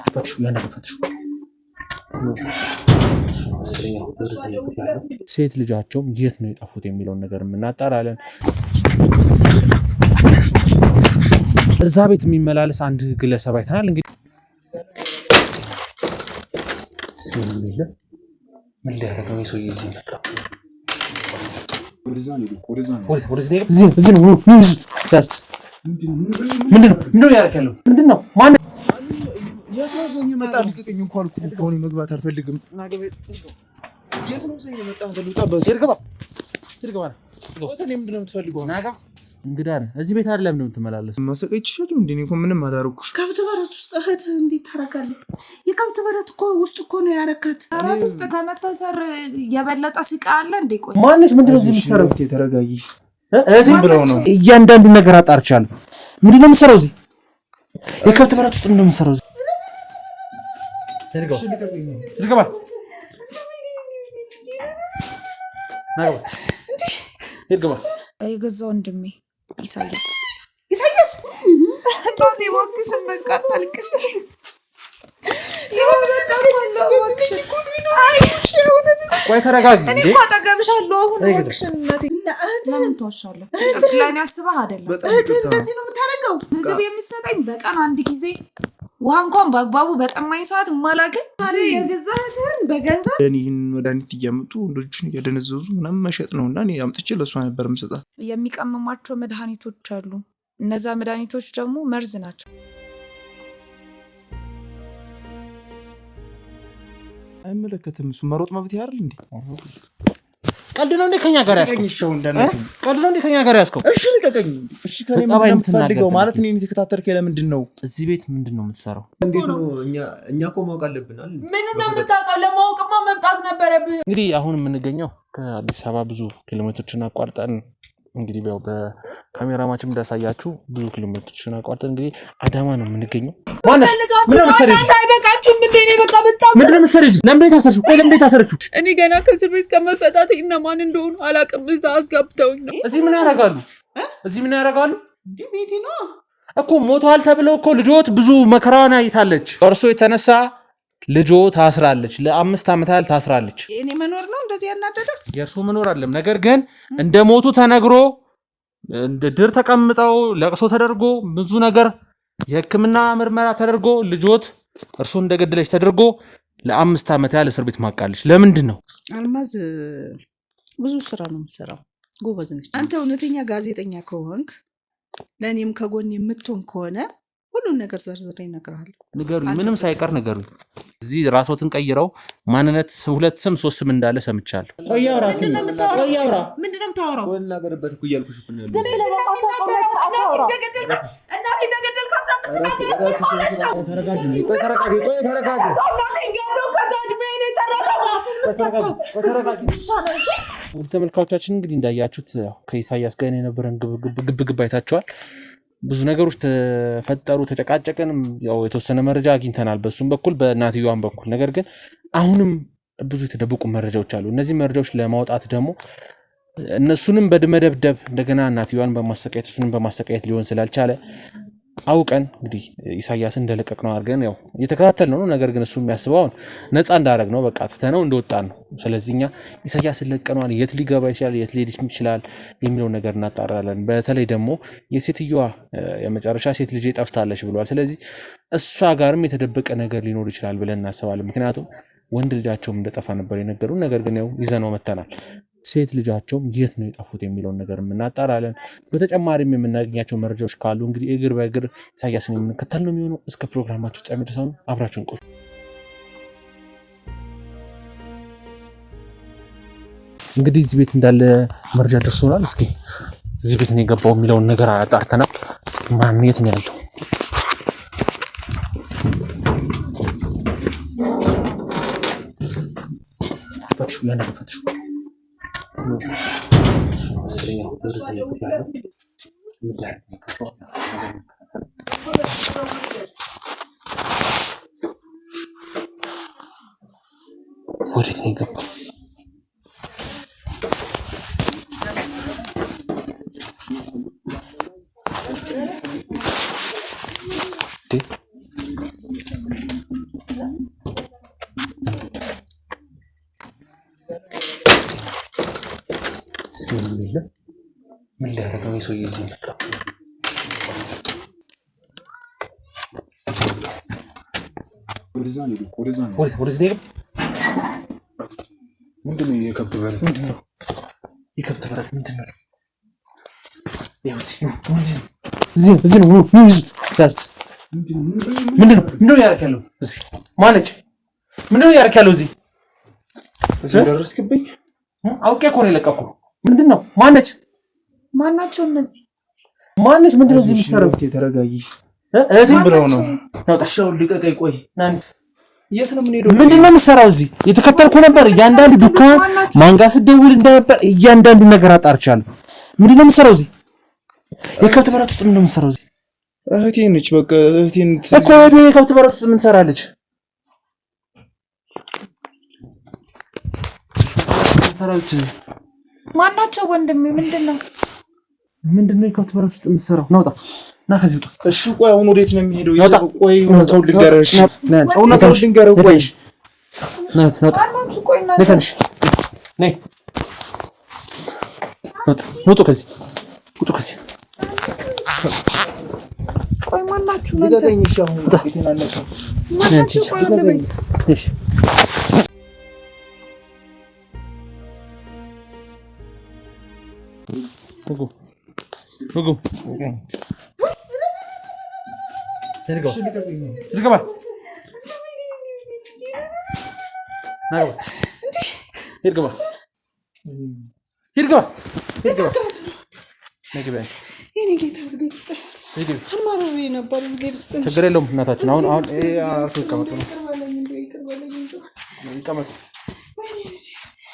ፈትሹ ያንዳንዱ ፈትሹ ሴት ልጃቸው የት ነው የጠፉት የሚለውን ነገር እናጣራለን። እዛ ቤት የሚመላለስ አንድ ግለሰብ አይተናል። እንግዲህ ምን ሊያደርገው ነው ሰውዬ እዚህ መጣ? ምንድነው ያደርጋለው? ምንድነው ማን የትሮዘኝ መጣ? ልቀቀኝ እንኳን አልኩኝ። መግባት አልፈልግም። የትሮዘኝ መጣ? ተሉጣበት ይርገባ ወተኔ ምንድነው የምትፈልገው? ናጋ እንግዳ ነህ። እዚህ ቤት አይደለም ነው የምትመላለሰው? ማሰቀይ ይችላል እንዴ? እኮ ምንም አላረኩሽ። ከብት በረት ውስጥ እህት እንዴት ታረጋለህ? የከብት በረት እኮ ውስጥ እኮ ነው ያረካት። በረት ውስጥ ከመታሰር የበለጠ ስቃይ አለ እንዴ? ቆይ ማንሽ ምንድነው እዚህ የሚሰራው? ተረጋጊ። እዚህ ብለው ነው እያንዳንዱ ነገር አጣርቻለሁ። ምንድነው የምትሰራው እዚህ? የከብት በረት ውስጥ ምንድነው የምትሰራው እዚህ? ይርገባ ይርገባ የገዛ ወንድሜ ኢሳያስ እንዴ ወክሽን በቃ ታልቅሽ ቆይ ተረጋጊ። እኔ እኮ አጠገብሻለሁ። አሁን ወክሽን ለምን ትዋሻለህ? ጨክላኔ አስበህ አይደለም። እንደዚህ ነው የምታረገው? ምግብ የሚሰጠኝ በቀን አንድ ጊዜ፣ ውሃ እንኳን በአግባቡ በጠማኝ ሰዓት ማላገኝ ታዲያ የገዛህትን በገንዘብ ይህን መድኃኒት እያመጡ ወንዶችን እያደነዘዙ ምናምን መሸጥ ነው። እና እኔ አምጥቼ ለእሷ ነበር የምሰጣት። የሚቀመሟቸው መድኃኒቶች አሉ። እነዛ መድኃኒቶች ደግሞ መርዝ ናቸው። አይመለከትም። እሱ መሮጥ መብት ያርል እንዴ? ቀልድ ነው እንዴ ከኛ ጋር ያስከው? ቀልድ ነው እንዴ ከኛ ጋር ያስከው? እሺ ልቀቀኝ። እሺ ከኔ ምንድነው የምትፈልገው? ማለት እኔን የተከታተልከኝ ለምንድን ነው? እዚህ ቤት ምንድነው የምትሰራው? እንዴት ነው? እኛ እኮ ማወቅ አለብናል። ምን ነው የምታውቀው? ለማወቅማ መምጣት ነበረብህ። እንግዲህ አሁን የምንገኘው ከአዲስ አበባ ብዙ ኪሎሜትሮችን አቋርጠን እንግዲህ ያው በካሜራማችን እንዳሳያችሁ ብዙ ኪሎሜትሮችን አቋርጠን እንግዲህ አዳማ ነው የምንገኘው። ማነሽ ምን መሰለኝ አይበቃችሁም እንዴ? እኔ በቃ በጣም ምን መሰለኝ ለምን ታሰርሽው? ቆይ ለምን ታሰርሽው? እኔ ገና ከእስር ቤት ከመፈታቴ እና ማን እንደሆኑ አላውቅም። እዛ አስገብተውኝ ነው። እዚህ ምን ያደርጋሉ? እዚህ ምን ያደርጋሉ? ቤቴ ነው እኮ ሞቷል ተብለው እኮ ልጆት ብዙ መከራዋን አይታለች። እርሶ የተነሳ ልጆ ታስራለች። ለ5 ዓመት ያህል ታስራለች። እኔ መኖር ነው እንደዚህ ያናደደ? የእርሱ መኖር አይደለም። ነገር ግን እንደ ሞቱ ተነግሮ እንደ ድር ተቀምጠው ለቅሶ ተደርጎ ብዙ ነገር የሕክምና ምርመራ ተደርጎ ልጆት እርሱ እንደገደለች ተደርጎ ለ5 ዓመት ያህል እስር ቤት ማቃለች። ለምንድን ነው? አልማዝ ብዙ ስራ ነው የምትሰራው። ጎበዝ ነች። አንተ እውነተኛ ጋዜጠኛ ከሆንክ ለእኔም ከጎን የምትሆን ከሆነ ሁሉን ነገር ዘርዝሬ እነግርሃለሁ። ንገሩኝ፣ ምንም ሳይቀር ንገሩኝ። እዚህ ራስዎትን ቀይረው ማንነት 2 ስም 3 ስም እንዳለ ሰምቻለሁ። ቆያውራ ምንድነው የምታወራው? ወላገርበት እኮ እያልኩሽ እኮ ነው። ተመልካቾቻችን እንግዲህ እንዳያችሁት ከኢሳያስ ጋር የነበረን ግብግብ አይታችኋል። ብዙ ነገሮች ተፈጠሩ፣ ተጨቃጨቀን። ያው የተወሰነ መረጃ አግኝተናል በሱም በኩል በእናትየዋም በኩል። ነገር ግን አሁንም ብዙ የተደበቁ መረጃዎች አሉ። እነዚህ መረጃዎች ለማውጣት ደግሞ እነሱንም በመደብደብ እንደገና እናትየዋን በማሰቃየት እሱንም በማሰቃየት ሊሆን ስላልቻለ አውቀን እንግዲህ ኢሳያስ እንደለቀቅ ነው አድርገን ያው እየተከታተል ነው። ነገር ግን እሱ የሚያስበው ነፃ እንዳደረግ ነው፣ በቃ ትተነው እንደወጣን ነው። ስለዚህ እኛ ኢሳያስ ለቀነዋል፣ የት ሊገባ ይችላል፣ የት ሊሄድ ይችላል የሚለው ነገር እናጣራለን። በተለይ ደግሞ የሴትዮዋ የመጨረሻ ሴት ልጅ ጠፍታለች ብሏል። ስለዚህ እሷ ጋርም የተደበቀ ነገር ሊኖር ይችላል ብለን እናስባለን። ምክንያቱም ወንድ ልጃቸውም እንደጠፋ ነበር የነገሩን። ነገር ግን ያው ይዘነው መተናል። ሴት ልጃቸውም የት ነው የጠፉት የሚለውን ነገር እናጣራለን። በተጨማሪም የምናገኛቸው መረጃዎች ካሉ እንግዲህ እግር በእግር ኢሳያስን የምንከተል ነው የሚሆነው። እስከ ፕሮግራማችሁ ፍጻሜ ድረስ አብራችሁን ቆዩ። እንግዲህ እዚህ ቤት እንዳለ መረጃ ደርሶናል። እስኪ እዚህ ቤት ነው የገባው የሚለውን ነገር አጣርተናል። ማን የት ነው ያለው? ፈትሹ ያንዳንዱ ፈትሹ ወዴት ነው የገባው? ምን ሊያደርግ ነው የሰውዬ እዚህ መጣ? ወደዛ ነው ምንድን ነው የከብት በረት? ምንድን ነው የከብት በረት? ምንድን ነው? እዚህ ነው ይዙት። ምንድን ነው ያደርግ ያለው እዚህ? ማነች? ምንድን ነው ያደርግ ያለው እዚህ? እዚህ ደረስክብኝ። አውቄ እኮ ነው የለቀኩህ። ምንድን ነው? ማነች? ማናቸው እነዚህ? ማነች? ምንድን ነው እዚህ የሚሰራው? ተረጋጊ። ዝም ብለው ነው። ሻው ልቀቀኝ። ቆይ የት ነው የምንሄደው? ምንድን ነው የምትሰራው እዚህ? የተከተልኩ ነበር። እያንዳንዱ ዱካን ማንጋ ስትደውል እንዳይነበር እያንዳንዱ ነገር አጣርቻለሁ። ምንድን ነው የምትሰራው እዚህ? የከብት በረት ውስጥ ምንድን ነው የምትሰራው እዚህ? እህቴ ነች። በቃ እህቴን እኮ እህቴ የከብት በረት ውስጥ ምን ትሰራለች? ሰራዊት እዚህ ማናቸው? ወንድሜ ምንድን ነው የከብት በረት ውስጥ የምትሰራው? ናውጣ ና ከዚህ ውጣ። እሺ ቆይ አሁን ወዴት ነው የሚሄደው? ቆይ እውነታውን ልንገርህ። እሺ እውነታውን ልንገርህ። ቆይ ናውጣ ቆይ ና ነይ ነይ ውጡ ከዚህ ውጡ ከዚህ። ቆይ ማናችሁ? ልቀቀኝ። እሺ አሁን ቤቴን አለቀው። እሺ ሁጉ ችግር የለውም እናታችን። አሁን አርፎ ይቀመጡ ነው።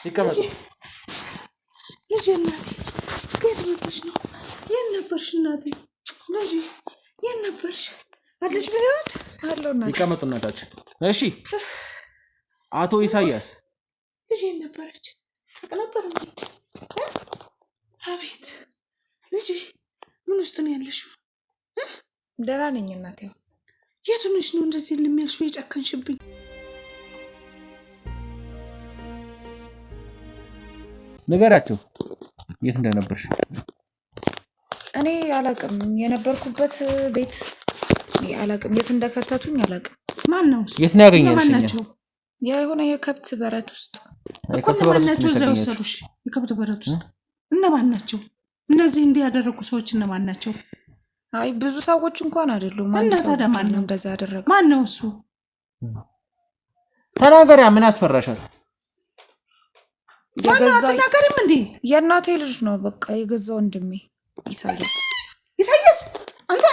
ይቀመጡ። ልጄ እናቴ ከየት መጥተሽ ነው? የት ነበርሽ እናቴ? ልጄ የት ነበርሽ? አለሽ በሕይወት? አለው እናቴ። ይቀመጡ እናታችን። እሺ አቶ ኢሳያስ ልጄ ነበረች ነበር እንዴ? አቤት ልጄ ምን ውስጥ ነው ያለሽው? ደህና ነኝ እናቴ። የት ሆነሽ ነው እንደዚህ ለሚያልሽው የጨከንሽብኝ? ንገራቸው የት እንደነበርሽ። እኔ አላቅም፣ የነበርኩበት ቤት አላቅም፣ የት እንደከተቱኝ አላቅም። ማን ነው? የት ነው ያገኘሽ? የሆነ የከብት በረት ውስጥ እኮ እነማን ናቸው እዛ የወሰዱሽ? የከብት በረት ውስጥ እነማን ናቸው? እነዚህ እንዲህ ያደረጉ ሰዎች እነማን ናቸው? አይ ብዙ ሰዎች እንኳን አይደሉም። አንድ ሰው ነው እንደዛ ያደረገው። ማን ነው እሱ? ተናገሪያ። ምን ያስፈራሻል? ተናገሪም እንዴ? የእናቴ ልጅ ነው በቃ የገዛ ወንድሜ ኢሳያስ። ኢሳያስ አንተ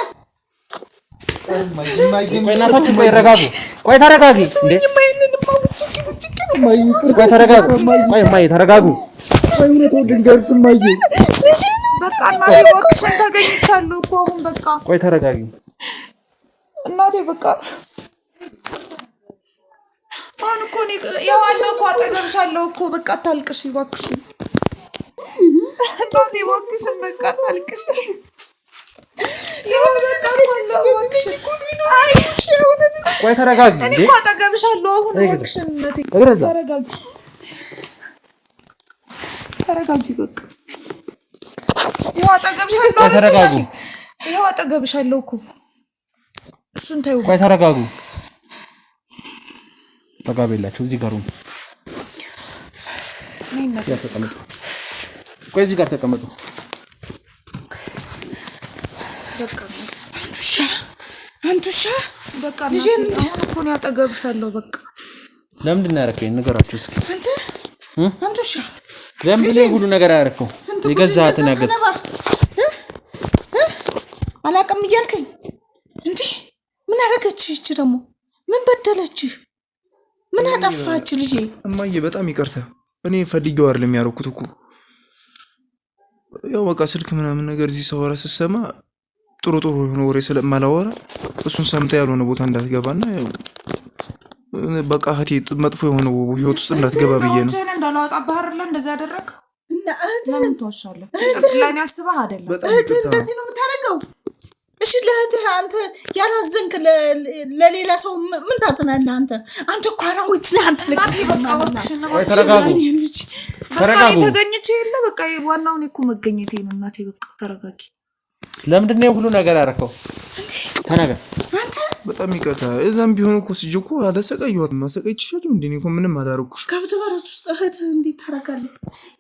እናታችን ቆይ ረጋጉ። ቆይ ተረጋጊ እንዴ! ቆይ ተረጋጉ። ቆይ ማይ ተረጋጉ። በቃ እናቴ እባክሽን ተገኝቻለሁ እኮ አሁን በቃ ቆይ ተረጋጊ እናቴ በቃ አሁን እኮ እኔ ያው አለው እኮ አጠገብሻለሁ እኮ በቃ አታልቅሽ እባክሽን እናቴ እባክሽን በቃ አታልቅሽ። ቆይ ተረጋጊ እንዴ! እኔ እኮ አጠገብሻለሁ አሁን እባክሽን እናቴ ተረጋጊ ተረጋጊ በቃ ይኸው አጠገብሻለሁ እኮ እሱን ተይው። ቆይ ተረጋጉ። ተጋቤላችሁ እዚህ ጋር ነው። ቆይ እዚህ ጋር ተቀመጡ። በቃ አንቱሻ በቃ አሁን እኮ ነው አጠገብሻለሁ በቃ። ለምንድን ነው ያደረከኝ? ንገራችሁ እስኪ። አንቱሻ ለምንድን ነው ሁሉ ነገር ያደረከው? የገዛሃትን ነገር አላቅም እያልከኝ እንዴ? ምን አደረገች ይቺ ደግሞ? ምን በደለች? ምን አጠፋች ልጄ? እማዬ በጣም ይቅርታ። እኔ ፈልጌው አይደለም ያደረኩት እኮ። ያው በቃ ስልክ ምናምን ነገር እዚህ ሰወራ ስሰማ ጥሩ የሆነ ወሬ ስለማላወራ እሱን ሰምታ ያልሆነ ቦታ እንዳትገባና በቃ እህቴ መጥፎ የሆነ ህይወት ውስጥ እንዳትገባ ብዬ ነው። እህቴን እንዳላወጣ ባህር ላይ እንደዛ ያደረግ እና ለምን ትዋሻለህ? ጭቅላኔ አስበህ አይደለም። እህቴ እንደዚህ ነው የምታደርገው? እሺ ለእህትህ አንተ ያላዘንክ ለሌላ ሰው ምን ታዝናለህ? አንተ እኮ አራዊት ነህ። አንተ እናቴ በቃ እባክሽን ተረጋጉ። በቃ የተገኘች የለ በቃ ዋናው እኔ እኮ መገኘቴ ነው። እናቴ በቃ ተረጋጊ። ለምንድን ነው ሁሉ ነገር ያደረከው? ተናገር። አንተ በጣም ይቅርታ። እዛም ቢሆን እኮ ስጅ እኮ አላሰቃየኋትም። ማሰቃየት ይችላል እንዴ? እኔ እኮ ምንም አላደረኩሽ። ከብት በረት ውስጥ እህትህ እንዴት ታረጋለህ?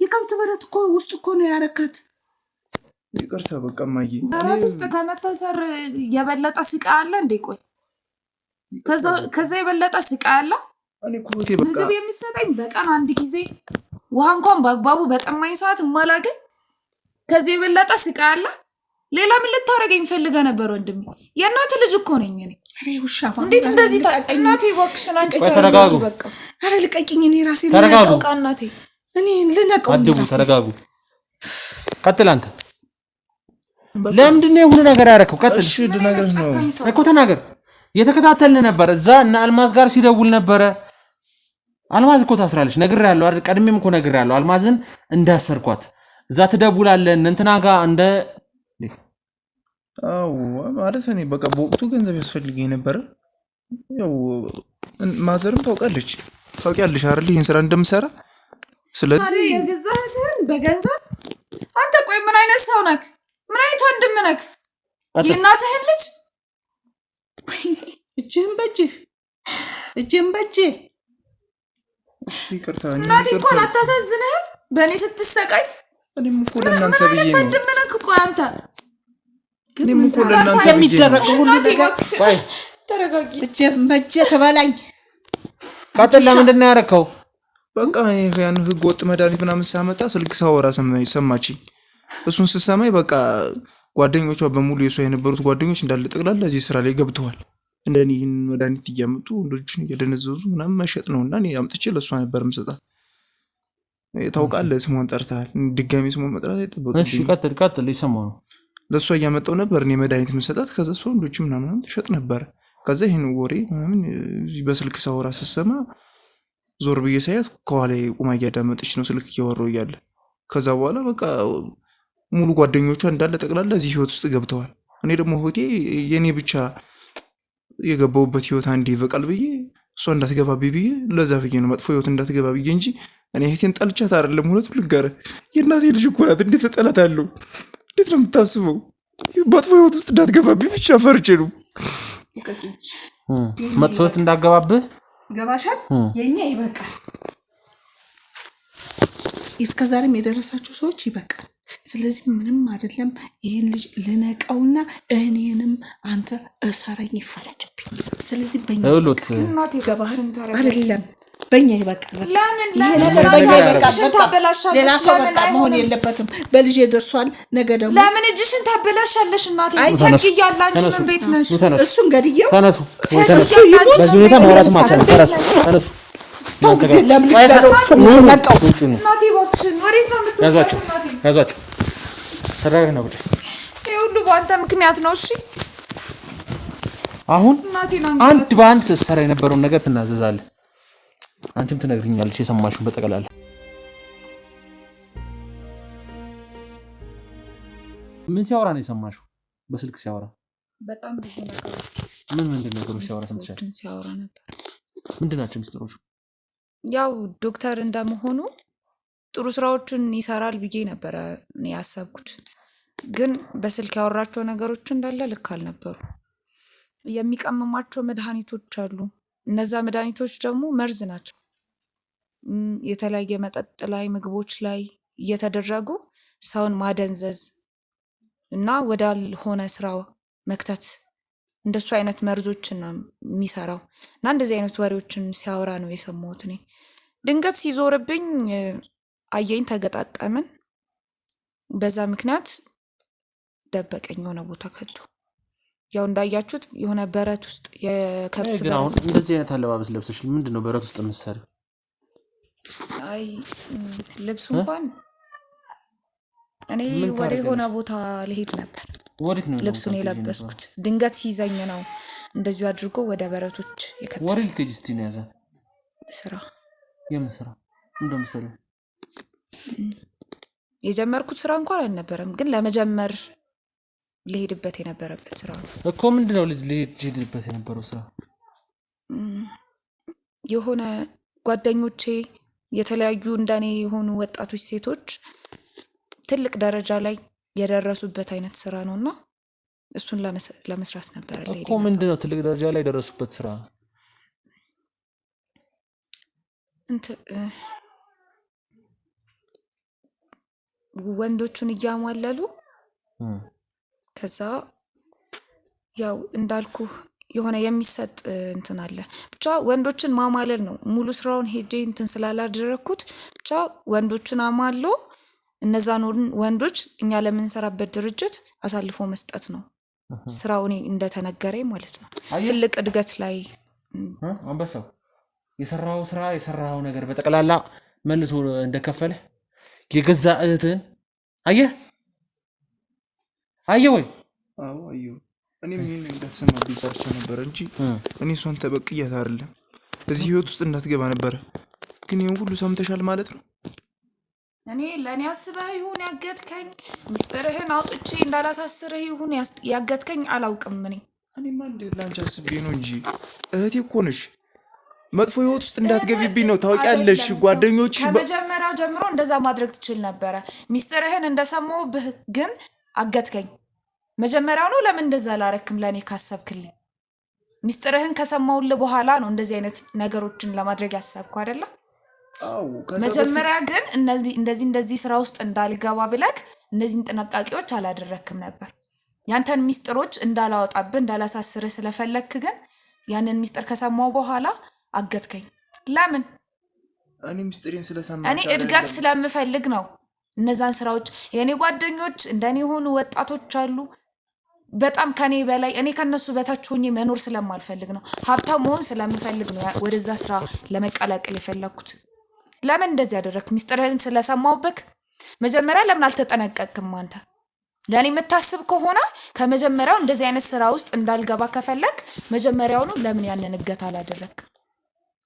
የከብት በረት እኮ ውስጥ እኮ ነው ያረካት። ይቅርታ በቃ ማየ በረት ውስጥ ከመታሰር የበለጠ ስቃይ አለ እንዴ? ቆይ ከዛ የበለጠ ስቃይ አለ? እኔ እኮ እህቴ በቃ ምግብ የሚሰጠኝ በቀን አንድ ጊዜ ውሃ እንኳን በአግባቡ በጠማኝ ሰዓት ማላገኝ ከዚህ የበለጠ ስቃይ አለ? ሌላ ምን ልታረገኝ ፈልገህ ነበር ወንድሜ? የእናትህ ልጅ እኮ ነኝ እኔ። እንዴት እንደዚህ እናቴ እባክሽን አንቺ ተረጋጉ። በቃ አረ ልቀቂኝ። እኔ ራሴ ተረጋጉ። ልነቀው። እናቴ እኔ ልነቀው። አድቡ። ተረጋጉ። ቀጥል አንተ። ለምንድን ነው ሁሉ ነገር ያደረከው? ቀጥል እሺ ልነግርህ ነው እኮ ተናገር። እየተከታተልን ነበር። እዛ እና አልማዝ ጋር ሲደውል ነበረ። አልማዝ እኮ ታስራለች ነግሬሃለሁ አይደል? ቀድሜም እኮ ነግሬሃለሁ አልማዝን እንዳሰርኳት። እዛ ትደውላለህ እንትና ጋር እንደ አዎ ማለት እኔ በቃ በወቅቱ ገንዘብ ያስፈልገኝ ነበረ። ያው ማዘርም ታውቂያለሽ አይደል ይሄን ስራ እንደምሰራ። ስለዚህ ታዲያ የገዛህትን በገንዘብ አንተ ቆይ ምን አይነት ሰው ነክ? ምን አይነት ወንድም ነክ? የእናትህን ልጅ እጅህን በእጅህ ይቅርታ እናቴ እኮ አታሳዝንህም? በእኔ ስትሰቃይ እኔም እኮ ለእናንተ ብዬ ነው። ወንድም ነክ? ቆይ አንተ እኔም እኮ ለእናንተ ብዬ ነው። የሚደረገው ሁሉ ነገር ቆይ ተረጋጊ። እጅህን በእጅህ ትበላኝ። ቀጥል። ለምንድን ነው ያደረከው? በቃ ያን ህገ ወጥ መድኃኒት ምናምን ሳመጣ ስልክ ሳወራ ሰማችኝ። እሱን ስትሰማኝ በቃ ጓደኞቿ በሙሉ የሷ የነበሩት ጓደኞች እንዳለ ጠቅላላ እዚህ ስራ ላይ ገብተዋል። እንደኔ ይህን መድኃኒት እያመጡ ወንዶችን እየደነዘዙ ምናምን መሸጥ ነውና እኔ አምጥቼ ለእሷ ነበር የምሰጣት። ታውቃለህ፣ ስሟን ጠርተሃል። ድጋሚ ስሟን መጥራት አይጠበቅብኝም። እሺ ቀጥል። ይሰማው ነው። ለእሷ እያመጣው ነበር እኔ መድኃኒት የምሰጣት። ከዛ እሷ ወንዶች ምናምን ትሸጥ ነበር። ከዛ ይህን ወሬ ምናምን እዚህ በስልክ ሳወራ ስትሰማ ዞር ብዬ ሳያት ከኋላ ቁማ እያዳመጠች ነው ስልክ እያወራሁ እያለ። ከዛ በኋላ በቃ ሙሉ ጓደኞቿ እንዳለ ጠቅላላ እዚህ ህይወት ውስጥ ገብተዋል። እኔ ደግሞ ህይወቴ የኔ ብቻ የገባሁበት ህይወት አንዴ ይበቃል ብዬ እሷ እንዳትገባብኝ ብዬ ለዛ ብዬ ነው መጥፎ ህይወት እንዳትገባ ብዬ እንጂ እኔ እህቴን ጠልቻት አይደለም። እውነቱን ልንገርህ የእናቴ ልጅ እኮ ናት። እንዴት እጠላታለሁ? እንዴት ነው የምታስበው? መጥፎ ህይወት ውስጥ እንዳትገባብኝ ብቻ ፈርቼ ነው። መጥፎ ህይወት እንዳትገባብህ ገባሻል? የኛ ይበቃል። እስከዛሬም የደረሳችሁ ሰዎች ይበቃል። ስለዚህ ምንም አይደለም። ይሄን ልጅ ልነቀውና እኔንም አንተ እሰረኝ ይፈረድብኝ። ስለዚህ በእኛ እናቴ ገባህን? ተረጋጊ። አይደለም በእኛ ይበቃል። በቃ ለምን በእኛ ይበቃል። በቃ ታበላሻለሽ? ሌላ ሰው በቃ መሆን የለበትም። በልጄ ደርሷል። ነገ ደግሞ ለምን እጅሽን ታበላሻለሽ? እናቴ ህግ እያለ አንቺ ምን ቤት ነሽ? እሱን ገድየው ተነሱ። በዚህ ሁኔታ ማውራትም አትችልም። ተነሱ። እናቴ እባክሽን ወዴት ነው የምትወስጂው? ያዟቸው። ተረጋግ ነው ብቻ። ይሄ ሁሉ በአንተ ምክንያት ነው። እሺ አሁን እናቴን አንድ በአንድ ስትሰራ የነበረውን ነገር ትናዘዛለህ። አንቺም ትነግሪኛለሽ የሰማሽውን በጠቅላላ። ምን ሲያወራ ነው የሰማሽው? በስልክ ሲያወራ በጣም ብዙ ነገሮች ምንድን ነገሮች ሲያወራ ሰምተሻል? ሲያወራ ነበር። ምንድን ናቸው ሚስጥሮቹ? ያው ዶክተር እንደመሆኑ ጥሩ ስራዎችን ይሰራል ብዬ ነበረ እኔ ያሰብኩት። ግን በስልክ ያወራቸው ነገሮች እንዳለ ልክ አልነበሩ። የሚቀመማቸው መድኃኒቶች አሉ። እነዛ መድኃኒቶች ደግሞ መርዝ ናቸው። የተለያየ መጠጥ ላይ፣ ምግቦች ላይ እየተደረጉ ሰውን ማደንዘዝ እና ወዳልሆነ ስራ መክተት፣ እንደሱ አይነት መርዞችን ነው የሚሰራው። እና እንደዚህ አይነት ወሬዎችን ሲያወራ ነው የሰማሁት እኔ። ድንገት ሲዞርብኝ አየኝ፣ ተገጣጠምን። በዛ ምክንያት ደበቀኝ የሆነ ቦታ ከቶ። ያው እንዳያችሁት የሆነ በረት ውስጥ የከብት ግን አሁን እንደዚህ አይነት አለባበስ ለብሰሽ ምንድን ነው በረት ውስጥ የምትሰሪው? አይ ልብሱ እንኳን እኔ ወደ የሆነ ቦታ ልሄድ ነበር። ወዴት ነው ልብሱን የለበስኩት? ድንገት ሲይዘኝ ነው እንደዚሁ አድርጎ ወደ በረቶች የከተተኝ። ወሬ ልትሄጂ ስትይ ነው ያዛት? ስራ። የምን ስራ እንደምትሰሪው? የጀመርኩት ስራ እንኳን አልነበረም፣ ግን ለመጀመር ልሄድበት የነበረበት ስራ ነው እኮ። ምንድነው ልሄድበት የነበረው ስራ? የሆነ ጓደኞቼ የተለያዩ እንደኔ የሆኑ ወጣቶች ሴቶች ትልቅ ደረጃ ላይ የደረሱበት አይነት ስራ ነውና እሱን ለመስራት ነበር ልሄድ እኮ። ምንድነው ትልቅ ደረጃ ላይ የደረሱበት ስራ? ወንዶቹን እያሟለሉ ከዛ ያው እንዳልኩ የሆነ የሚሰጥ እንትን አለ። ብቻ ወንዶችን ማማለል ነው ሙሉ ስራውን ሄጄ እንትን ስላላደረኩት ብቻ ወንዶችን አማሎ እነዛን ወንዶች እኛ ለምንሰራበት ድርጅት አሳልፎ መስጠት ነው ስራው እኔ እንደተነገረኝ ማለት ነው። ትልቅ እድገት ላይ አንበሳው የሰራው ስራ የሰራው ነገር በጠቅላላ መልሶ እንደከፈለ የገዛ እህትን አየህ ወይ? አዎ አየሁ። እኔ ምን እንዳትሰማብኝ ፈርቼ ነበር እንጂ እኔ እሷን ተበቅያት አይደለም እዚህ ህይወት ውስጥ እንዳትገባ ነበር። ግን ይሄን ሁሉ ሰምተሻል ማለት ነው? እኔ ለኔ አስበህ ይሁን ያገትከኝ ምስጢርህን አውጥቼ እንዳላሳስርህ ይሁን ያገትከኝ አላውቅም። እኔማ እንዴት ላንቺ አስቤ ነው እንጂ እህቴ እኮ ነሽ። መጥፎ ህይወት ውስጥ እንዳትገቢብኝ ነው ታውቂያለሽ። ጓደኞችሽ ከመጀመሪያው ጀምሮ እንደዛ ማድረግ ትችል ነበረ። ምስጢርህን እንደሰማሁብህ ግን አገትከኝ። መጀመሪያው ነው ለምን እንደዛ ላረክም? ለኔ ካሰብክልኝ ምስጢርህን ከሰማሁልህ በኋላ ነው እንደዚህ አይነት ነገሮችን ለማድረግ ያሰብኩ አይደለ? አዎ። መጀመሪያ ግን እንደዚህ ስራ ውስጥ እንዳልገባ ብለክ እነዚህን ጥንቃቄዎች አላደረክም ነበር። ያንተን ምስጢሮች እንዳላወጣብህ እንዳላሳስርህ ስለፈለክ ግን ያንን ምስጢር ከሰማሁ በኋላ አገትከኝ። ለምን? እኔ ምስጢሬን ስለሰማሁ እኔ እድገት ስለምፈልግ ነው። እነዛን ስራዎች የኔ ጓደኞች እንደኔ የሆኑ ወጣቶች አሉ በጣም ከኔ በላይ እኔ ከነሱ በታች ሆኜ መኖር ስለማልፈልግ ነው። ሀብታም መሆን ስለምፈልግ ነው ወደዛ ስራ ለመቀላቀል የፈለኩት። ለምን እንደዚህ ያደረክ? ምስጢርህን ስለሰማሁበት። መጀመሪያ ለምን አልተጠነቀቅክም አንተ? ለኔ የምታስብ ከሆነ ከመጀመሪያው እንደዚህ አይነት ስራ ውስጥ እንዳልገባ ከፈለክ መጀመሪያውኑ ለምን ያንን እገታ አላደረክ?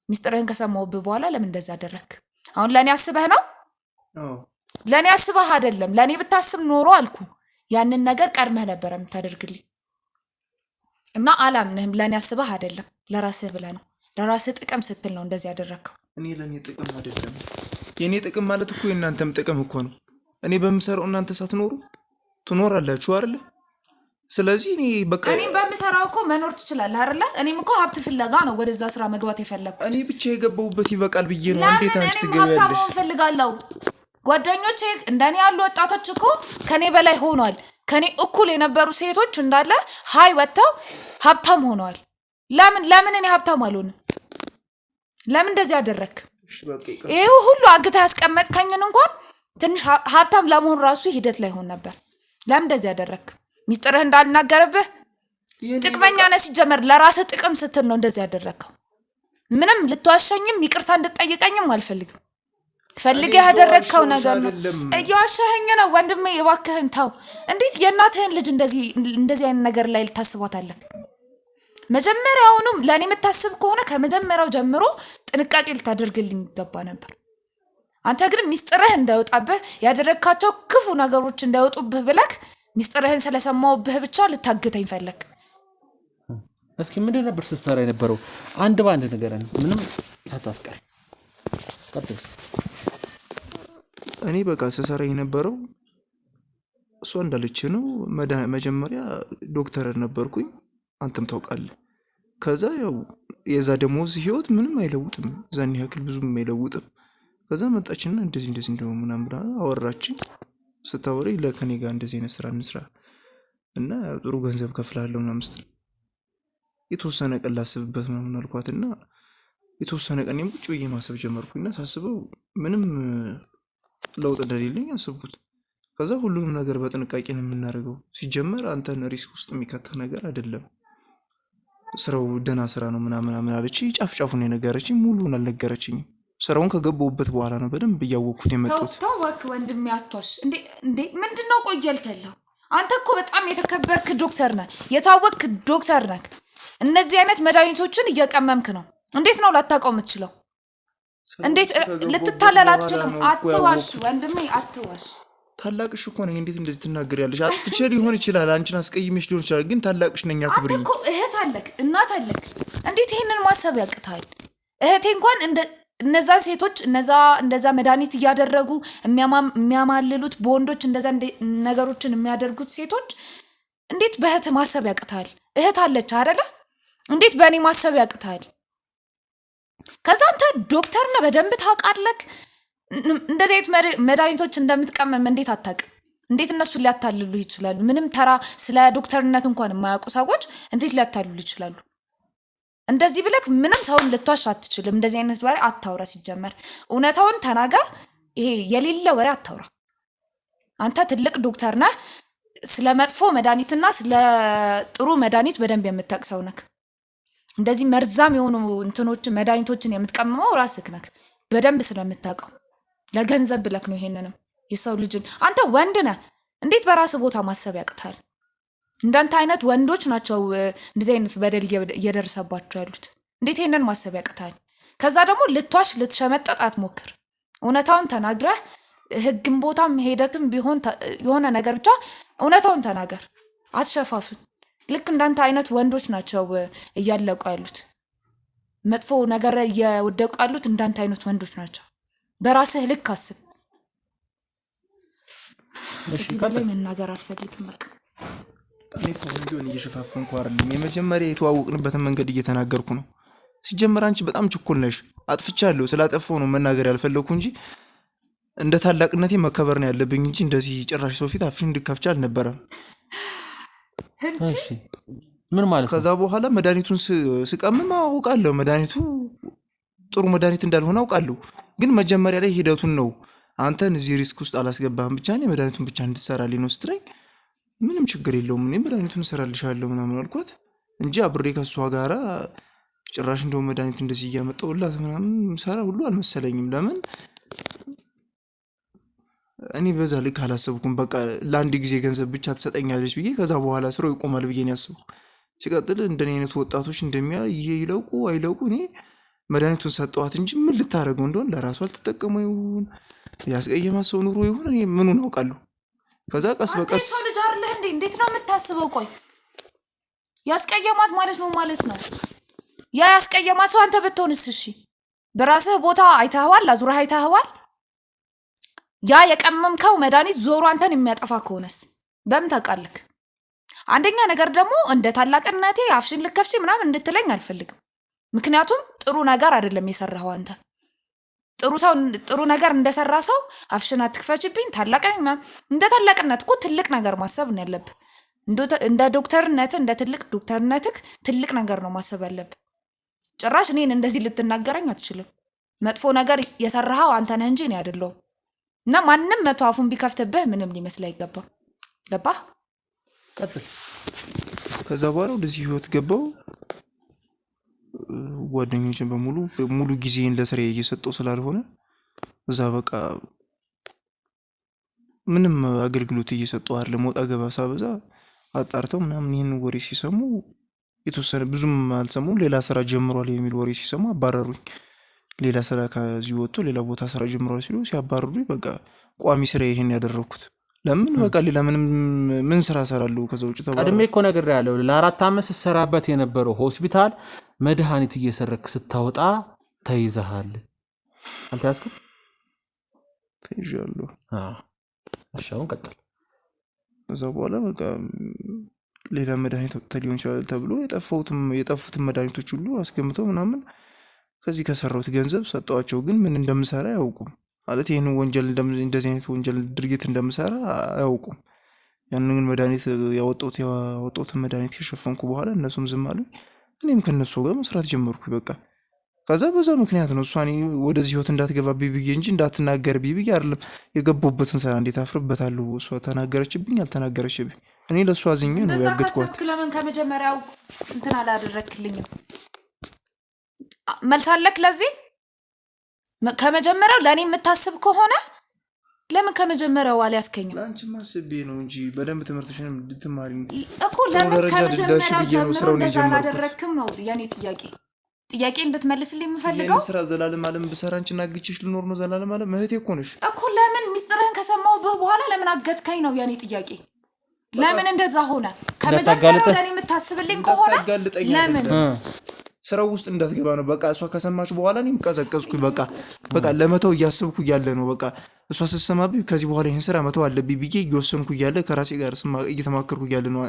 ምስጢርህን ከሰማሁበት በኋላ ለምን እንደዛ አደረክ? አሁን ለኔ አስበህ ነው? ለኔ አስበህ አይደለም። ለኔ ብታስብ ኖሮ አልኩ ያንን ነገር ቀድመህ ነበር የምታደርግልኝ። እና አላምንህም። ለኔ አስበህ አይደለም፣ ለራስህ ብለህ ነው። ለራስህ ጥቅም ስትል ነው እንደዚህ ያደረከው። እኔ ለኔ ጥቅም አይደለም። የኔ ጥቅም ማለት እኮ የእናንተም ጥቅም እኮ ነው። እኔ በምሰራው እናንተ ሳትኖሩ ትኖራላችሁ አይደል? ስለዚህ እኔ በቃ እኔም በምሰራው እኮ መኖር ትችላለህ አይደል? እኔም እኮ ሀብት ፍለጋ ነው ወደዛ ስራ መግባት የፈለኩት። እኔ ብቻ የገባሁበት ይበቃል ብዬ ነው። እንዴት አንቺ ትገቢያለሽ? ሀብታም መሆን ፈልጋለሁ። ጓደኞቼ እንደኔ ያሉ ወጣቶች እኮ ከኔ በላይ ሆኗል። ከኔ እኩል የነበሩ ሴቶች እንዳለ ሃይ ወጥተው ሀብታም ሆነዋል። ለምን እኔ ሀብታም አልሆንም? ለምን እንደዚህ አደረክ? ይሄው ሁሉ አግታ ያስቀመጥከኝን እንኳን ትንሽ ሀብታም ለመሆን ራሱ ሂደት ላይ ሆን ነበር። ለምን እንደዚህ አደረክ? ሚስጥርህ እንዳልናገርብህ ጥቅመኛ ነህ። ሲጀመር ለራስህ ጥቅም ስትል ነው እንደዚህ ያደረከው። ምንም ልትዋሸኝም ይቅርታ እንድትጠይቀኝም አልፈልግም። ፈልገህ ያደረከው ነገር ነው። እያዋሸኸኝ ነው ወንድሜ፣ እባክህን ተው። እንዴት የእናትህን ልጅ እንደዚህ አይነት ነገር ላይ ልታስባታለህ? መጀመሪያውኑም ለኔ የምታስብ ከሆነ ከመጀመሪያው ጀምሮ ጥንቃቄ ልታደርግልኝ ይገባ ነበር። አንተ ግን ሚስጥርህ እንዳይወጣብህ ያደረካቸው ክፉ ነገሮች እንዳይወጡብህ ብለክ ሚስጥርህን ስለሰማሁብህ ብቻ ልታግተኝ ፈለክ። እስኪ ምንድን ነበር ስትሰራ የነበረው? አንድ ባንድ ንገረን፣ ምንም ሳታስቀር። እኔ በቃ ስሰራ የነበረው እሷ እንዳለች ነው። መጀመሪያ ዶክተር ነበርኩኝ፣ አንተም ታውቃለህ። ከዛ ያው የዛ ደሞዝ ህይወት ምንም አይለውጥም፣ ዛን ያክል ብዙም አይለውጥም። ከዛ መጣችና እንደዚህ እንደው ምናምን ብላ አወራችኝ። ስታወራኝ ለከኔ ጋር እንደዚህ አይነት ስራ እንስራ እና ጥሩ ገንዘብ ከፍላለሁ ምናምን ስትል የተወሰነ ቀን ላስብበት ምናምን አልኳትና የተወሰነ ቀን ቁጭ ብዬ ማሰብ ጀመርኩኝና ሳስበው ምንም ለውጥ እንደሌለኝ አስብኩት። ከዛ ሁሉንም ነገር በጥንቃቄ ነው የምናደርገው። ሲጀመር አንተን ሪስክ ውስጥ የሚከተህ ነገር አይደለም፣ ስራው ደህና ስራ ነው ምናምን አለች። ጫፍጫፉን የነገረችኝ ሙሉን አልነገረችኝም። ስራውን ከገባሁበት በኋላ ነው በደንብ እያወቅኩት የመጣሁት። ተው እባክህ ወንድሜ አትዋሽ። እንዴ ምንድነው ቆየልከለው? አንተ እኮ በጣም የተከበርክ ዶክተር ነህ፣ የታወቅክ ዶክተር ነህ። እነዚህ አይነት መድኃኒቶችን እየቀመምክ ነው። እንዴት ነው ላታውቀው የምትችለው? እንዴት ልትታለል አትችልም? አትዋሽ ወንድሜ አትዋሽ። ታላቅሽ እኮ ነኝ። እንዴት እንደዚህ ትናገሪያለሽ? አጥፍቼ ሊሆን ይችላል፣ አንቺን አስቀይሜሽ ሊሆን ይችላል፣ ግን ታላቅሽ ነኝ። አንተ አክብሪኝ። እኮ እህት አለክ እናት አለክ። እንዴት ይሄንን ማሰብ ያቅታል? እህቴ እንኳን እነዛን ሴቶች እንደዛ መድኃኒት እያደረጉ የሚያማልሉት በወንዶች እንደዛ ነገሮችን የሚያደርጉት ሴቶች እንዴት በእህት ማሰብ ያቅታል? እህት አለች አይደለ? እንዴት በእኔ ማሰብ ያቅታል? ከዛ አንተ ዶክተር ነህ፣ በደንብ ታውቃለህ። እንደዚህ አይነት መድኃኒቶች እንደምትቀመም እንዴት አታውቅም? እንዴት እነሱን ሊያታልሉ ይችላሉ? ምንም ተራ ስለ ዶክተርነት እንኳን የማያውቁ ሰዎች እንዴት ሊያታልሉ ይችላሉ? እንደዚህ ብለክ ምንም ሰውን ልትዋሽ አትችልም። እንደዚህ አይነት ወሬ አታውራ። ሲጀመር እውነታውን ተናገር። ይሄ የሌለ ወሬ አታውራ። አንተ ትልቅ ዶክተር ነህ። ስለ መጥፎ መድኃኒትና ስለ ጥሩ መድኃኒት በደንብ የምታውቅ ሰው ነህ። እንደዚህ መርዛም የሆኑ እንትኖችን መድኃኒቶችን የምትቀምመው ራስህ ነህ፣ በደንብ ስለምታውቀው። ለገንዘብ ብለክ ነው ይሄንንም የሰው ልጅን። አንተ ወንድ ነህ፣ እንዴት በራስህ ቦታ ማሰብ ያቅታል? እንዳንተ አይነት ወንዶች ናቸው እንደዚህ አይነት በደል እየደረሰባቸው ያሉት። እንዴት ይሄንን ማሰብ ያቅታል? ከዛ ደግሞ ልትዋሽ ልትሸመጠጥ አትሞክር። እውነታውን ተናግረህ ህግም ቦታም ሄደክም ቢሆን የሆነ ነገር ብቻ እውነታውን ተናገር፣ አትሸፋፍን። ልክ እንዳንተ አይነት ወንዶች ናቸው እያለቁ ያሉት፣ መጥፎ ነገር እየወደቁ ያሉት እንዳንተ አይነት ወንዶች ናቸው። በራስህ ልክ አስብ። እዚህ በላይ መናገር አልፈልግም። በቃ እኔ እኮ ቪዲዮን እየሸፋፈንኩ አይደለም፣ የመጀመሪያ የተዋወቅንበትን መንገድ እየተናገርኩ ነው። ሲጀመር አንቺ በጣም ችኩል ነሽ። አጥፍቻለሁ፣ ስላጠፋሁ ነው መናገር ያልፈለግኩ እንጂ እንደ ታላቅነቴ መከበር ነው ያለብኝ እንጂ እንደዚህ ጭራሽ ሰው ፊት አፍሽን እንድከፍቻ አልነበረም። እሺ ምን ማለት ነው? ከዛ በኋላ መድኃኒቱን ስቀምም አውቃለሁ፣ መድኃኒቱ ጥሩ መድኃኒት እንዳልሆነ አውቃለሁ። ግን መጀመሪያ ላይ ሂደቱን ነው አንተን እዚህ ሪስክ ውስጥ አላስገባህም፣ ብቻ እኔ መድኃኒቱን ብቻ እንድትሰራልኝ ነው ስትለኝ ምንም ችግር የለውም እኔ መድኃኒቱን እሰራልሻለሁ ምናምን አልኳት እንጂ አብሬ ከሷ ጋራ ጭራሽ እንደው መድኃኒት እንደዚህ እያመጣሁላት ምናምን ሰራ ሁሉ አልመሰለኝም። ለምን እኔ በዛ ልክ አላሰብኩም። በቃ ለአንድ ጊዜ ገንዘብ ብቻ ትሰጠኛለች ብዬ ከዛ በኋላ ስራው ይቆማል ብዬ ነው ያሰብኩ። ሲቀጥል እንደኔ አይነት ወጣቶች ይለቁ አይለቁ እኔ መድኃኒቱን ሰጠዋት እንጂ ምን ልታደርገው እንደሆነ ለራሱ አልተጠቀመው ይሁን ያስቀየማት ሰው ኑሮ ይሁን እኔ ምኑን አውቃለሁ። ከዛ ቀስ በቀስ ሰው ልጅ አይደለህ እንዴ? እንዴት ነው የምታስበው? ቆይ ያስቀየማት ማለት ነው ማለት ነው። ያ ያስቀየማት ሰው አንተ ብትሆንስ? እሺ በራስህ ቦታ አይተኸዋል፣ አዙረህ አይተኸዋል። ያ የቀመምከው መድኃኒት ዞሮ አንተን የሚያጠፋ ከሆነስ በምን ታውቃለህ? አንደኛ ነገር ደግሞ እንደ ታላቅነቴ አፍሽን ልከፍቺ ምናምን እንድትለኝ አልፈልግም። ምክንያቱም ጥሩ ነገር አይደለም የሰራኸው አንተ። ጥሩ ነገር እንደሰራ ሰው አፍሽን አትክፈችብኝ። እንደ ታላቅነት እኮ ትልቅ ነገር ማሰብ ነው ያለብህ። እንደ ዶክተርነት እንደ ትልቅ ዶክተርነትህ ትልቅ ነገር ነው ማሰብ ያለብህ። ጭራሽ እኔን እንደዚህ ልትናገረኝ አትችልም። መጥፎ ነገር የሰራኸው አንተ ነህ እንጂ እኔ አይደለሁም። እና ማንም መቶ አፉን ቢከፍትብህ ምንም ሊመስል አይገባም። ገባህ? ቀጥል። ከዛ በኋላ ወደዚህ ህይወት ገባው። ጓደኞችን ሙሉ ጊዜን ለስራ እየሰጠው ስላልሆነ እዛ በቃ ምንም አገልግሎት እየሰጠው አይደለም። ወጣ ገባ ሳበዛ አጣርተው ምናምን ይህን ወሬ ሲሰሙ የተወሰነ ብዙም አልሰሙም። ሌላ ስራ ጀምሯል የሚል ወሬ ሲሰሙ አባረሩኝ። ሌላ ስራ ከዚህ ወጥቶ ሌላ ቦታ ስራ ጀምሯል ሲሉ ሲያባረሩኝ በቃ ቋሚ ስራ ይሄን ያደረኩት። ለምን በቃ ሌላ ምን ስራ ሰራለሁ ከዛ ውጭ ተባለ። ቀድሜ እኮ ነግሬሃለሁ። ለ4 ዓመት ስትሰራበት የነበረው ሆስፒታል መድኃኒት እየሰረክ ስታወጣ ተይዘሃል። አልተያዝክም? ተይዣለሁ። እሺ አሁን ቀጥል። ከዛ በኋላ በቃ ሌላ መድኃኒት ወጥተህ ሊሆን ይችላል ተብሎ የጠፉትን መድኃኒቶች ሁሉ አስገምተው ምናምን ከዚህ ከሰራሁት ገንዘብ ሰጠዋቸው። ግን ምን እንደምሰራ አያውቁም። ማለት ይህን ወንጀል እንደዚህ አይነት ወንጀል ድርጊት እንደምሰራ አያውቁም። ያንን መድኃኒት ያወጣሁትን መድኃኒት ከሸፈንኩ በኋላ እነሱም ዝም አሉኝ። እኔም ከነሱ ጋር መስራት ጀመርኩ። በቃ ከዛ በዛ ምክንያት ነው እሷን ወደዚህ ህይወት እንዳትገባብኝ ብዬ እንጂ እንዳትናገር ብዬ አይደለም የገባሁበትን ስራ እንዴት አፍርበታለሁ። እሷ ተናገረችብኝ አልተናገረችብኝ እኔ ለእሷ አዝኜ ነው ያገጥኳት። ለምን ከመጀመሪያው እንትን አላደረክልኝም? መልሳለክ ለዚህ ከመጀመሪያው ለእኔ የምታስብ ከሆነ ለምን ከመጀመሪያው አልያዝከኝም? ለአንቺ ማስቤ ነው እንጂ በደንብ ትምህርትሽን እንድትማሪ እኮ ለምን ከመጀመሪያው ጀምሮ እንደዛ አላደረክም ነው የኔ ጥያቄ እንድትመልስልኝ የምፈልገው። ስራ ዘላለም አለም ብሰራ አንቺን አግቼሽ ልኖር ነው ዘላለም አለም? እህቴ እኮ ነሽ እኮ ለምን ሚስጥርህን ከሰማሁብህ በኋላ ለምን አገትከኝ ነው የኔ ጥያቄ። ለምን እንደዛ ሆነ? ከመጀመሪያው ለኔ የምታስብልኝ ከሆነ ለምን ስራው ውስጥ እንዳትገባ ነው። በቃ እሷ ከሰማች በኋላ እኔም ቀዘቀዝኩኝ። በቃ ለመተው እያሰብኩ እያለ ነው በቃ እሷ ስትሰማብኝ ከዚህ በኋላ ይሄን ስራ መተው አለብኝ ብዬ እየወሰንኩ እያለ ከራሴ ጋር እየተማከርኩ እያለ ነው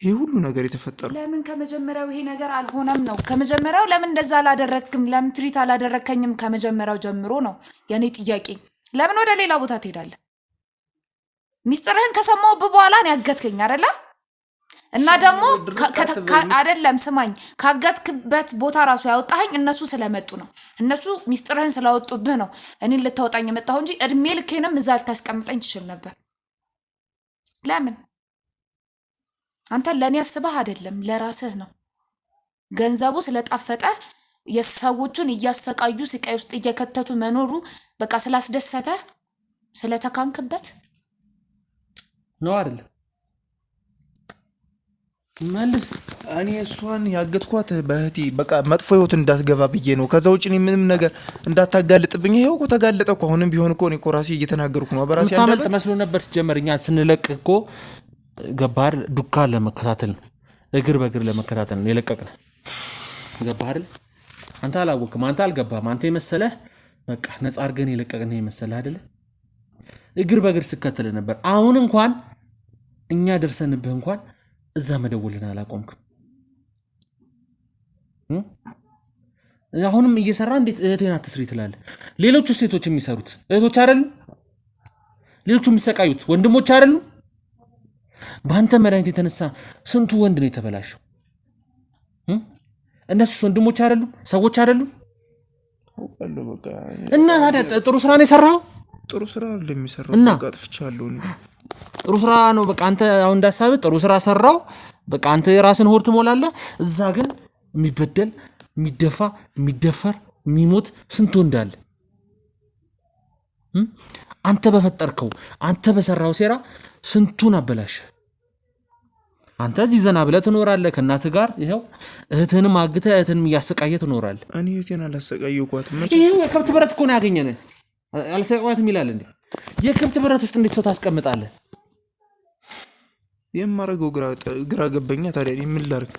ይሄ ሁሉ ነገር የተፈጠረው። ለምን ከመጀመሪያው ይሄ ነገር አልሆነም ነው? ከመጀመሪያው ለምን እንደዛ አላደረክም? ለምን ትሪት አላደረከኝም ከመጀመሪያው ጀምሮ ነው የኔ ጥያቄ። ለምን ወደ ሌላ ቦታ ትሄዳለህ? ሚስጥርህን ከሰማሁብህ በኋላ ነው ያገትከኝ አይደለ? እና ደግሞ አይደለም ስማኝ፣ ካገትክበት ቦታ ራሱ ያወጣኸኝ እነሱ ስለመጡ ነው። እነሱ ሚስጥርህን ስላወጡብህ ነው እኔን ልታወጣኝ የመጣሁ እንጂ እድሜ ልኬንም እዛ ልታስቀምጠኝ ትችል ነበር። ለምን? አንተ ለእኔ አስበህ አይደለም ለራስህ ነው። ገንዘቡ ስለጣፈጠ የሰዎቹን እያሰቃዩ ስቃይ ውስጥ እየከተቱ መኖሩ በቃ ስላስደሰተ ስለተካንክበት ነው አይደል? መልስ። እኔ እሷን ያገትኳት በእህቴ በቃ መጥፎ ህይወት እንዳትገባ ብዬ ነው። ከዛ ውጭ እኔ ምንም ነገር እንዳታጋልጥብኝ። ይሄው እኮ ተጋለጠ እኮ። አሁንም ቢሆን እኮ እኔ እኮ ራሴ እየተናገርኩ ነው። በራሴ ታመልጥ መስሎ ነበር ሲጀመር። እኛ ስንለቅ እኮ ገባህ? ዱካን ለመከታተል ነው፣ እግር በእግር ለመከታተል ነው የለቀቅን። ገባህ አይደል? አንተ አላወቅም፣ አንተ አልገባም። አንተ የመሰለህ በቃ ነፃ አድርገን የለቀቅን የመሰለህ አይደለ? እግር በእግር ስከተል ነበር። አሁን እንኳን እኛ ደርሰንብህ እንኳን እዛ መደወልን አላቆምክም። አሁንም እየሰራ እንዴት እህቴን አትስሪ ትላለህ? ሌሎቹ ሴቶች የሚሰሩት እህቶች አይደሉም? ሌሎቹ የሚሰቃዩት ወንድሞች አይደሉም? በአንተ መድኃኒት የተነሳ ስንቱ ወንድ ነው የተበላሸው? እነሱስ ወንድሞች አይደሉም? ሰዎች አይደሉም? እና ታዲያ ጥሩ ስራ ነው የሰራው? ጥሩ ስራ አይደለም የሚሰራው። እና በቃ ጥፍቻለሁ። ጥሩ ስራ ነው በቃ። አንተ አሁን እንዳሳብህ ጥሩ ስራ ሰራው በቃ። አንተ የራስን ሆድ ትሞላለህ። እዛ ግን የሚበደል የሚደፋ የሚደፈር የሚሞት ስንቱ እንዳለ አንተ በፈጠርከው አንተ በሰራው ሴራ ስንቱን አበላሽ። አንተ እዚህ ዘና ብለህ ትኖራለህ ከእናትህ ጋር። ይኸው እህትህንም አግተህ እህትህንም እያሰቃየህ ትኖራለህ። እኔ እህቴን አላሰቃየኋትም። ይኸው የከብት ብረት እኮ ነው ያገኘንህ። አልሰቃየኋትም ይላል እንዴ? የከብት ብረት ውስጥ እንዴት ሰው ታስቀምጣለህ? የማረገው ግራ ገባኛ። ታዲያ እኔ ምን ላድርግ?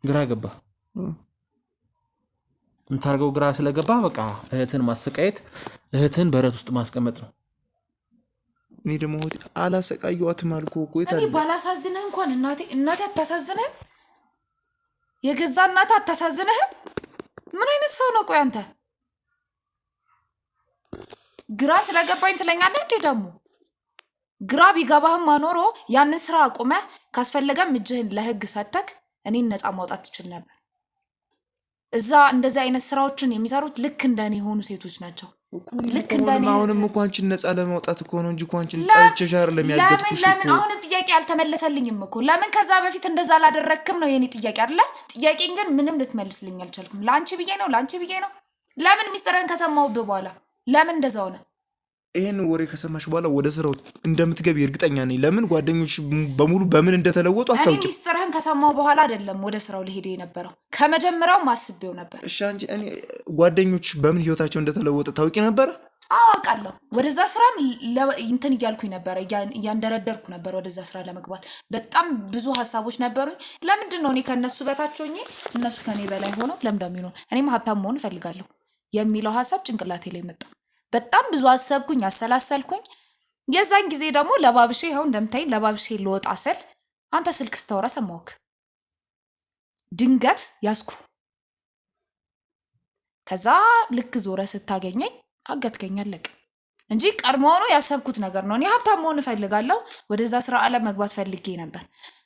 ግራ ገባ። እንታርገው ግራ ስለገባ በቃ እህትን ማሰቃየት፣ እህትን በረት ውስጥ ማስቀመጥ ነው። እኔ ደግሞ አላሰቃየኋትም አልኩህ እኮ። እኔ ባላሳዝንህ እንኳን እናቴ አታሳዝንህም? የገዛ እናትህ አታሳዝንህም? ምን አይነት ሰው ነው? ቆይ አንተ ግራ ስለገባኝ ትለኛለህ እንዴ? ደግሞ ግራ ቢገባህም ማኖሮ ያንን ስራ አቁመህ ካስፈለገም እጅህን ለህግ ሰጥተህ እኔን ነፃ ማውጣት ትችል ነበር። እዛ እንደዚህ አይነት ስራዎችን የሚሰሩት ልክ እንደኔ የሆኑ ሴቶች ናቸው። ልክ እንደኔ። አሁንም እኮ አንቺን ነፃ ለማውጣት እኮ ነው እንጂ እኮ አንቺን ጠልቼሽ አይደለም ያገትኩሽ እኮ። ለምን አሁንም ጥያቄ አልተመለሰልኝም እኮ። ለምን ከዛ በፊት እንደዛ አላደረክም ነው የኔ ጥያቄ አይደለ? ጥያቄን ግን ምንም ልትመልስልኝ አልቻልኩም። ለአንቺ ብዬ ነው። ለምን ሚስጥርህን ከሰማሁብህ በኋላ ለምን እንደዛ ሆነ? ይሄን ወሬ ከሰማሽ በኋላ ወደ ስራው እንደምትገቢ እርግጠኛ ነኝ። ለምን ጓደኞች በሙሉ በምን እንደተለወጡ አታውቂም። እኔ ሚስጥርህን ከሰማሁ በኋላ አይደለም ወደ ስራው ሊሄድ የነበረው፣ ከመጀመሪያው ማስቤው ነበር። እሺ አንቺ እኔ ጓደኞች በምን ህይወታቸው እንደተለወጠ ታውቂ ነበር? አውቃለሁ። ወደዛ ስራም እንትን እያልኩኝ ነበር፣ እያንደረደርኩ ነበር ወደዛ ስራ ለመግባት። በጣም ብዙ ሀሳቦች ነበሩኝ። ለምንድን ነው እኔ ከነሱ በታች ሆኜ እነሱ ከኔ በላይ ሆነው ለምንድነው ነው እኔም ሀብታም መሆን እፈልጋለሁ የሚለው ሀሳብ ጭንቅላቴ ላይ መጣ። በጣም ብዙ አሰብኩኝ፣ አሰላሰልኩኝ። የዛን ጊዜ ደግሞ ለባብሼ ይኸው እንደምታይ ለባብሼ ልወጣ ስል አንተ ስልክ ስታወራ ሰማሁክ። ድንገት ያዝኩ። ከዛ ልክ ዞረ ስታገኘኝ አገትከኝ። አለቀ እንጂ ቀድሞውኑ ያሰብኩት ነገር ነው። እኔ ሀብታም መሆን እፈልጋለሁ፣ ወደዛ ስራ ዓለም መግባት ፈልጌ ነበር።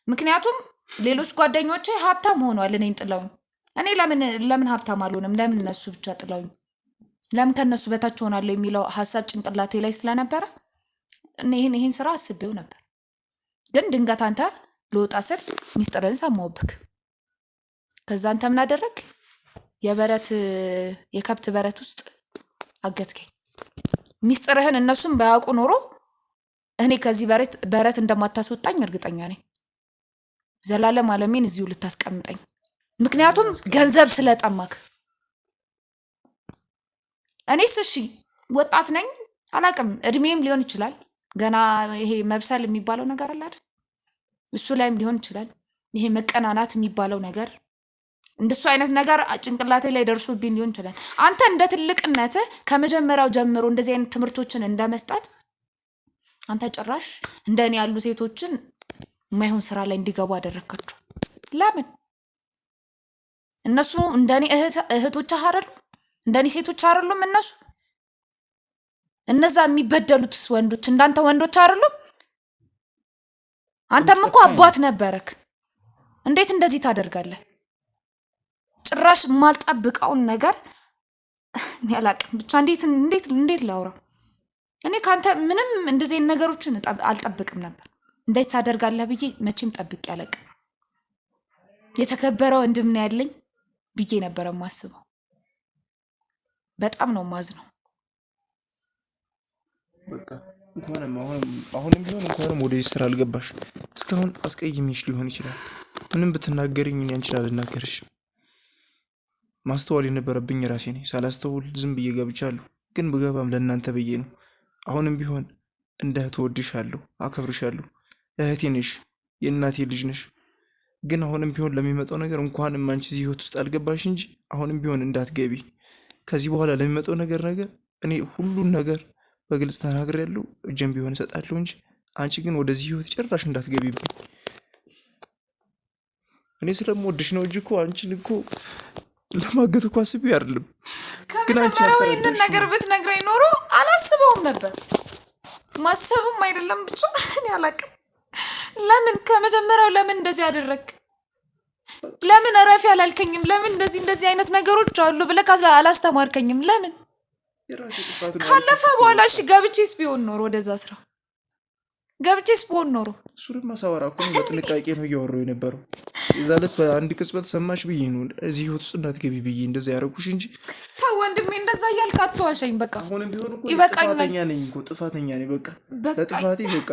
ምክንያቱም ሌሎች ጓደኞቼ ሀብታም ሆነዋል እኔን ጥለውኝ። እኔ ለምን ሀብታም አልሆንም? ለምን እነሱ ብቻ ጥለውኝ? ለምን ከነሱ በታች ሆናለሁ የሚለው ሀሳብ ጭንቅላቴ ላይ ስለነበረ ይሄን ስራ አስቤው ነበር። ግን ድንገት አንተ ልወጣ ስል ሚስጥርን ሰማሁብክ። ከዛ አንተ ምን አደረግ? የከብት በረት ውስጥ አገትከኝ። ሚስጥርህን እነሱም ባያውቁ ኖሮ እኔ ከዚህ በረት እንደማታስወጣኝ እርግጠኛ ነኝ። ዘላለም ዓለሜን እዚሁ ልታስቀምጠኝ። ምክንያቱም ገንዘብ ስለጠማክ። እኔስ እሺ ወጣት ነኝ፣ አላቅም፣ እድሜም ሊሆን ይችላል። ገና ይሄ መብሰል የሚባለው ነገር አለ አይደል? እሱ ላይም ሊሆን ይችላል። ይሄ መቀናናት የሚባለው ነገር እንደሱ አይነት ነገር ጭንቅላቴ ላይ ደርሶብኝ ሊሆን ይችላል። አንተ እንደ ትልቅነት ከመጀመሪያው ጀምሮ እንደዚህ አይነት ትምህርቶችን እንደመስጣት አንተ ጭራሽ እንደኔ ያሉ ሴቶችን የማይሆን ስራ ላይ እንዲገቡ አደረካቸው። ለምን? እነሱ እንደኔ እህቶች አይደሉም? እንደኔ ሴቶች አይደሉም? እነዛ የሚበደሉት ወንዶች እንዳንተ ወንዶች አይደሉም? አንተም እኮ አባት ነበረክ። እንዴት እንደዚህ ታደርጋለህ? ጭራሽ የማልጠብቀውን ነገር ያላቅም ብቻ እንዴት ላውራ? እኔ ካንተ ምንም እንደዚህ ነገሮችን አልጠብቅም ነበር። እንዴት ታደርጋለህ ብዬ መቼም ጠብቄ አላቅም። የተከበረ ወንድም ነው ያለኝ ብዬ ነበር የማስበው። በጣም ነው ማዝነው። በቃ አሁንም ቢሆን እንኳንም ወደዚህ ስራ አልገባሽ። እስካሁን አስቀይሜሽ ሊሆን ይችላል። ምንም ብትናገርኝ እኔ አንቺን አልናገርሽም። ማስተዋል የነበረብኝ ራሴ ነኝ። ሳላስተውል ዝም ብዬ ገብቻለሁ። ግን ብገባም ለእናንተ ብዬ ነው። አሁንም ቢሆን እንደ እህት እወድሻለሁ፣ አከብርሻለሁ። እህቴ ነሽ፣ የእናቴ ልጅ ነሽ። ግን አሁንም ቢሆን ለሚመጣው ነገር እንኳንም አንቺ እዚህ ህይወት ውስጥ አልገባሽ እንጂ አሁንም ቢሆን እንዳትገቢ። ከዚህ በኋላ ለሚመጣው ነገር እኔ ሁሉን ነገር በግልጽ ተናግሬያለሁ። እጄን ቢሆን እሰጣለሁ እንጂ አንቺ ግን ወደዚህ ህይወት ጭራሽ እንዳትገቢብኝ። እኔ ስለምወድሽ ነው እንጂ እኮ አንቺን እኮ ለማገት እኮ አስቤ አይደለም። ግን አንቺ ከመጀመሪያው ይህንን ነገር ብትነግረኝ ኖሮ አላስበውም ነበር። ማሰብም አይደለም ብቻ እኔ አላቅም። ለምን ከመጀመሪያው ለምን እንደዚህ አደረግ? ለምን እረፊ አላልከኝም? ለምን እንደዚህ አይነት ነገሮች አሉ ብለህ አላስተማርከኝም? ለምን ካለፈ በኋላ እሺ ገብቼስ ቢሆን ኖሮ ወደዛ ስራ ገብቼስ ቢሆን ኖሮ እሱንም ማሳወራ እኮ በጥንቃቄ ነው እያወራሁ የነበረው። የዛ ዕለት በአንድ ቅጽበት ሰማሽ ብዬ ነው እዚህ ህይወት ውስጥ እንዳትገቢ ብዬ እንደዛ ያደረኩሽ እንጂ። ተው ወንድሜ እንደዛ እያልክ አትዋሸኝ። በቃ አሁንም ቢሆን እኮ ይበቃኛል። ጥፋተኛ ነኝ። በቃ ለጥፋቴ በቃ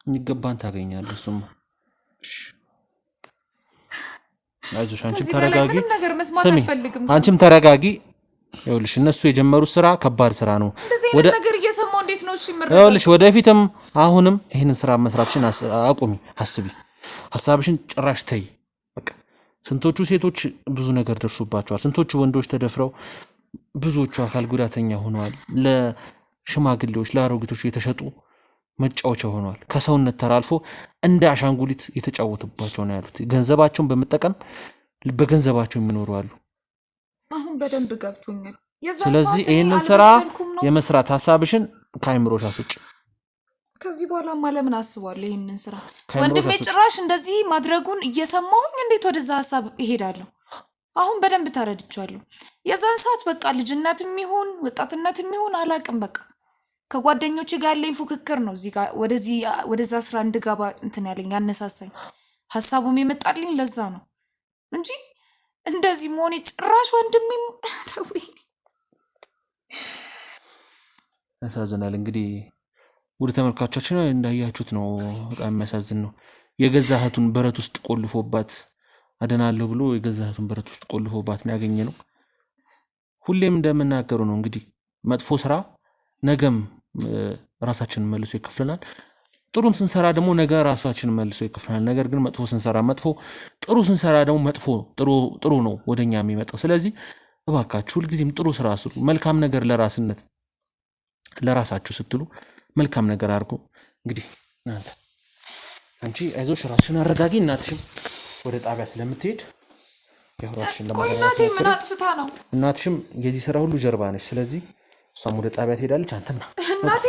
የሚገባን ታገኛለህ። እሱማ አይዞሽ፣ አንቺም ተረጋጊ። ስሚ አንቺም ተረጋጊ። ይኸውልሽ እነሱ የጀመሩት ስራ ከባድ ስራ ነው። ወደ ነገር እየሰማው እንዴት ነው? እሺ ምረጥ። ይኸውልሽ ወደፊትም አሁንም ይሄንን ስራ መስራትሽን አቁሚ፣ አስቢ፣ ሐሳብሽን ጭራሽ ተይ። በቃ ስንቶቹ ሴቶች ብዙ ነገር ደርሶባቸዋል። ስንቶቹ ወንዶች ተደፍረው ብዙዎቹ አካል ጉዳተኛ ሆነዋል። ለሽማግሌዎች ለአሮጊቶች የተሸጡ መጫወቻ ሆነዋል። ከሰውነት ተራልፎ እንደ አሻንጉሊት የተጫወቱባቸው ነው ያሉት። ገንዘባቸውን በመጠቀም በገንዘባቸው የሚኖሩ አሉ። አሁን በደንብ ገብቶኛል። ስለዚህ ይሄንን ስራ የመስራት ሐሳብሽን ከአይምሮሽ አስወጪ። ከዚህ በኋላ ለምን አስባለሁ ይሄንን ስራ? ወንድሜ ጭራሽ እንደዚህ ማድረጉን እየሰማሁኝ እንዴት ወደዛ ሐሳብ እሄዳለሁ? አሁን በደንብ ተረድቻለሁ። የዛን ሰዓት በቃ ልጅነትም ይሁን ወጣትነትም ይሁን አላቅም፣ በቃ ከጓደኞቼ ጋር ያለኝ ፉክክር ነው እዚህ ጋር ወደዛ ስራ እንድገባ እንትን ያለኝ ያነሳሳኝ። ሐሳቡም የመጣልኝ ለዛ ነው እንጂ እንደዚህ መሆኔ ጭራሽ ወንድሜም ያሳዝናል። እንግዲህ ውድ ተመልካቾቻችን እንዳያችሁት ነው። በጣም የሚያሳዝን ነው። የገዛ እህቱን በረት ውስጥ ቆልፎባት አደናለሁ ብሎ የገዛ እህቱን በረት ውስጥ ቆልፎባት ነው ያገኘነው። ሁሌም እንደምናገሩ ነው እንግዲህ መጥፎ ስራ ነገም ራሳችንን መልሶ ይከፍለናል። ጥሩም ስንሰራ ደግሞ ነገ ራሳችንን መልሶ ይከፍለናል። ነገር ግን መጥፎ ስንሰራ መጥፎ፣ ጥሩ ስንሰራ ደግሞ መጥፎ ጥሩ ነው ወደኛ የሚመጣው። ስለዚህ እባካችሁ ሁልጊዜም ጥሩ ስራ ስሩ። መልካም ነገር ለራሳችሁ ስትሉ መልካም ነገር አድርጉ። እንግዲህ አንቺ አይዞሽ ራስሽን አረጋጊ። እናትሽም ወደ ጣቢያ ስለምትሄድ ያውራሽን እናቴ ምን አጥፍታ ነው? እናትሽም የዚህ ስራ ሁሉ ጀርባ ነች። ስለዚህ እሷም ወደ ጣቢያ ትሄዳለች። አንተና እናቴ